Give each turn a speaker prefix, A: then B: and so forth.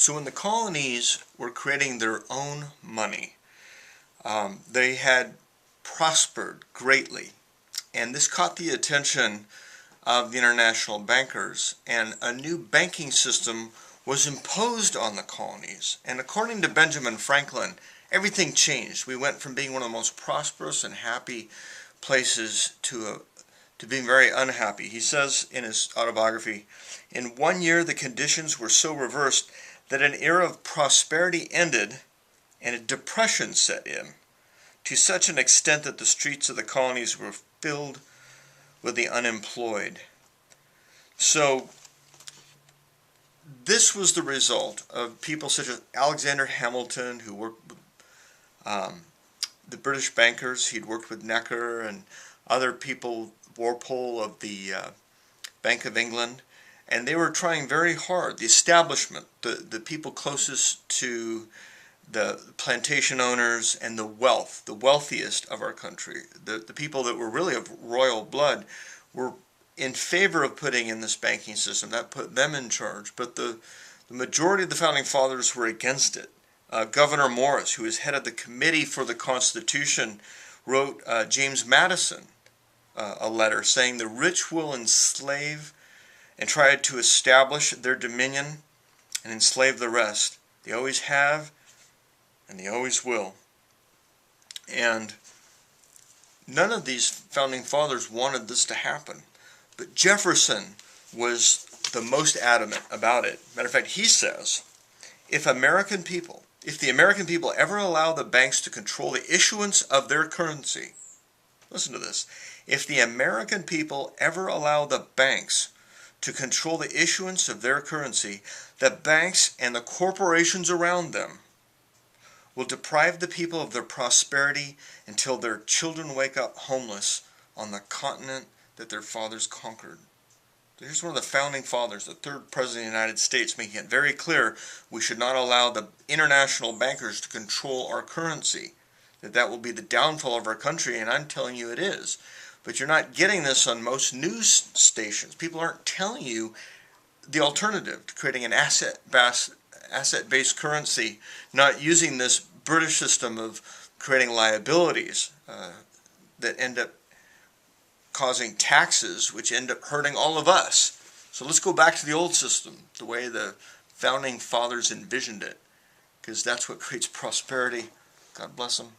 A: So when the colonies were creating their own money, they had prospered greatly. And this caught the attention of the international bankers, and a new banking system was imposed on the colonies. And according to Benjamin Franklin, everything changed. We went from being one of the most prosperous and happy places to being very unhappy. He says in his autobiography, "In 1 year the conditions were so reversed that an era of prosperity ended and a depression set in, to such an extent that the streets of the colonies were filled with the unemployed." So this was the result of people such as Alexander Hamilton, who worked with the British bankers. He'd worked with Necker and other people, Walpole of the Bank of England, and they were trying very hard. The establishment, the people closest to the plantation owners and the wealthiest of our country, the people that were really of royal blood, were in favor of putting in this banking system. That put them in charge. But the majority of the Founding Fathers were against it. Governor Morris, who was head of the Committee for the Constitution, wrote James Madison a letter saying the rich will enslave and try to establish their dominion and enslave the rest. They always have and they always will. And none of these Founding Fathers wanted this to happen. But Jefferson was the most adamant about it. Matter of fact, he says, if the American people ever allow the banks to control the issuance of their currency, listen to this, if the American people ever allow the banks to control the issuance of their currency, the banks and the corporations around them will deprive the people of their prosperity until their children wake up homeless on the continent that their fathers conquered. Here's one of the Founding Fathers, the third President of the United States, making it very clear we should not allow the international bankers to control our currency, that will be the downfall of our country, and I'm telling you it is. But you're not getting this on most news stations. People aren't telling you the alternative to creating an asset-based currency, not using this British system of creating liabilities that end up causing taxes, which end up hurting all of us. So let's go back to the old system, the way the Founding Fathers envisioned it, because that's what creates prosperity. God bless them.